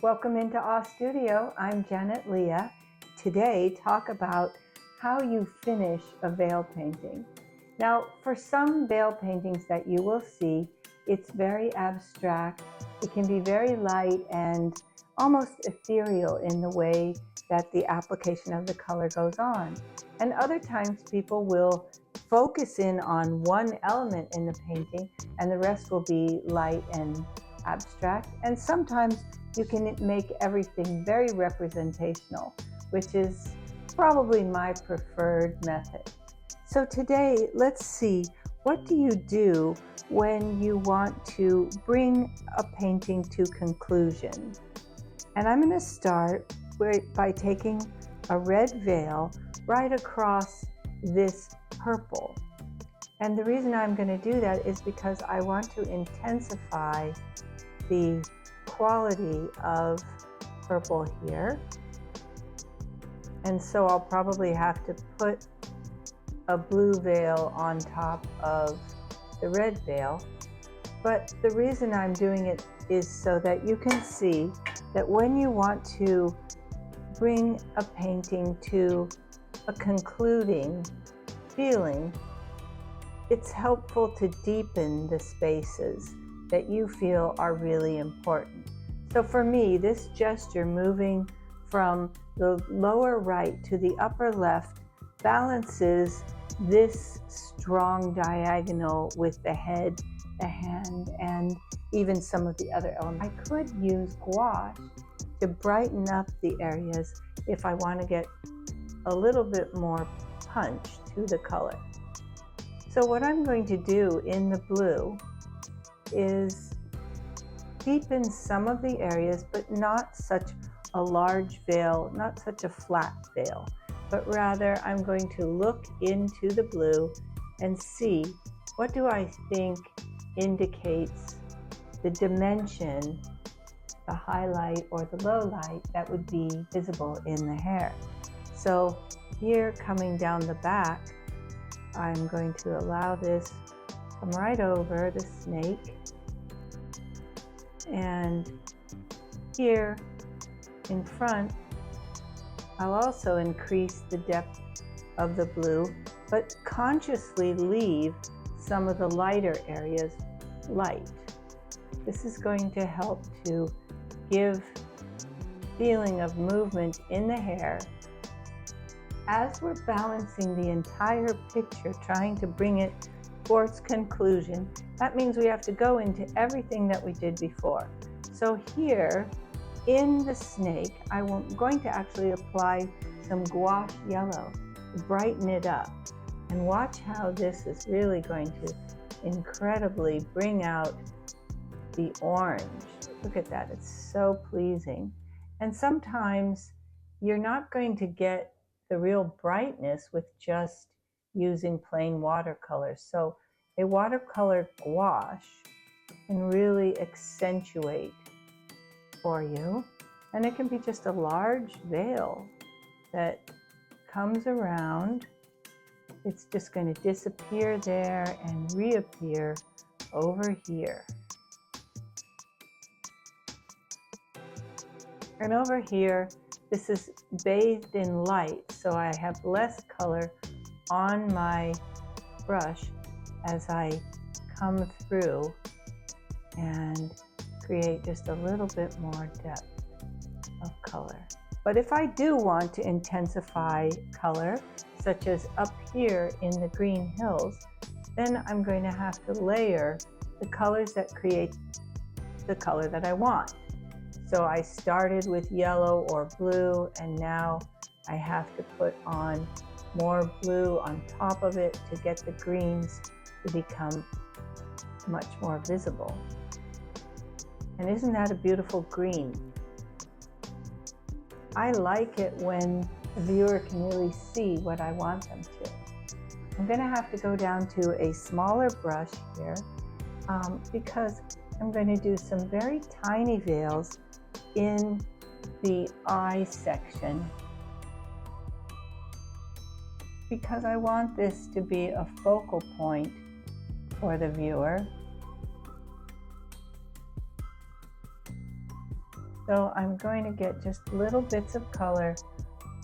Welcome into Awe Studio. I'm Janet Leah. Today, talk about how you finish a veil painting. Now, for some veil paintings that you will see, it's very abstract. It can be very light and almost ethereal in the way that the application of the color goes on. And other times people will focus in on one element in the painting and the rest will be light and abstract. And sometimes you can make everything very representational, which is probably my preferred method. So today, let's see, what do you do when you want to bring a painting to conclusion? And I'm going to start by taking a red veil right across this purple. And the reason I'm going to do that is because I want to intensify the quality of purple here. And so I'll probably have to put a blue veil on top of the red veil. But the reason I'm doing it is so that you can see that when you want to bring a painting to a concluding feeling, it's helpful to deepen the spaces that you feel are really important. So for me, this gesture moving from the lower right to the upper left balances this strong diagonal with the head, the hand, and even some of the other elements. I could use gouache to brighten up the areas if I want to get a little bit more punch to the color. So what I'm going to do in the blue is deepen some of the areas, but not such a large veil, not such a flat veil, but rather I'm going to look into the blue and see what do I think indicates the dimension, the highlight or the low light that would be visible in the hair. So here, coming down the back, I'm going to allow this come right over the snake. And here in front, I'll also increase the depth of the blue, but consciously leave some of the lighter areas light. This is going to help to give feeling of movement in the hair as we're balancing the entire picture, trying to bring it towards conclusion. That means we have to go into everything that we did before. So here in the snake, I'm going to actually apply some gouache yellow to brighten it up. And watch how this is really going to incredibly bring out the orange. Look at that, it's so pleasing. And sometimes you're not going to get the real brightness with just using plain watercolors. So a watercolor gouache can really accentuate for you. And it can be just a large veil that comes around. It's just going to disappear there and reappear over here. And over here, this is bathed in light, so I have less color on my brush as I come through and create just a little bit more depth of color. But if I do want to intensify color, such as up here in the green hills, then I'm going to have to layer the colors that create the color that I want. So I started with yellow or blue, and now I have to put on more blue on top of it to get the greens to become much more visible. And isn't that a beautiful green? I like it when the viewer can really see what I want them to. I'm going to have to go down to a smaller brush here because I'm going to do some very tiny veils in the eye section, because I want this to be a focal point for the viewer. So I'm going to get just little bits of color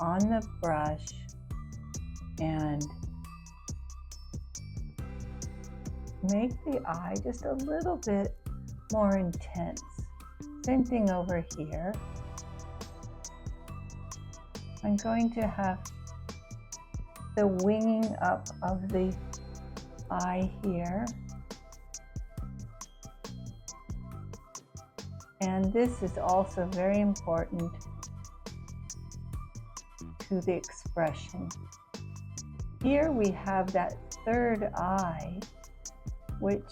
on the brush and make the eye just a little bit more intense. Same thing over here. I'm going to have the winging up of the eye here. And this is also very important to the expression. Here we have that third eye, which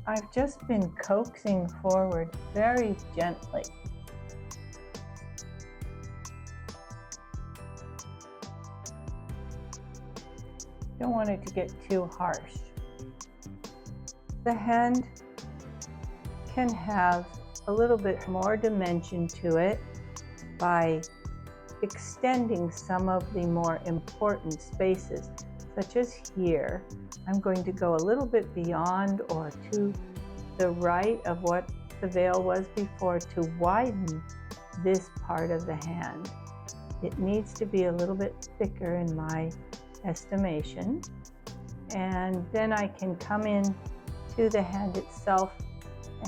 I've just been coaxing forward very gently. Don't want it to get too harsh. The hand can have a little bit more dimension to it by extending some of the more important spaces, such as here. I'm going to go a little bit beyond or to the right of what the veil was before to widen this part of the hand. It needs to be a little bit thicker in my estimation. And then I can come in to the hand itself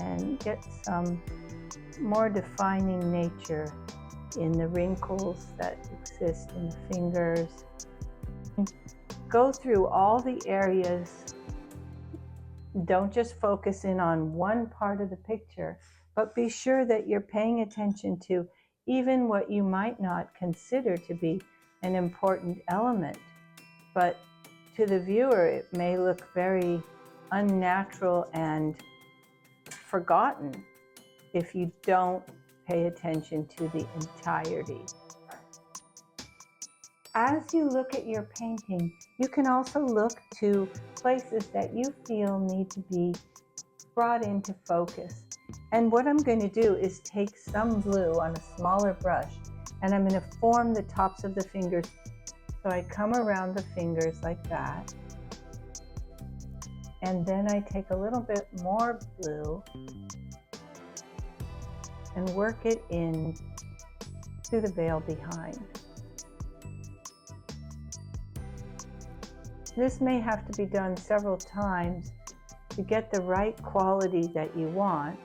and get some more defining nature in the wrinkles that exist in the fingers. Go through all the areas. Don't just focus in on one part of the picture, but be sure that you're paying attention to even what you might not consider to be an important element. But to the viewer, it may look very unnatural and forgotten if you don't pay attention to the entirety. As you look at your painting, you can also look to places that you feel need to be brought into focus. And what I'm going to do is take some blue on a smaller brush, and I'm going to form the tops of the fingers. So I come around the fingers like that. And then I take a little bit more blue and work it in to the veil behind. This may have to be done several times to get the right quality that you want.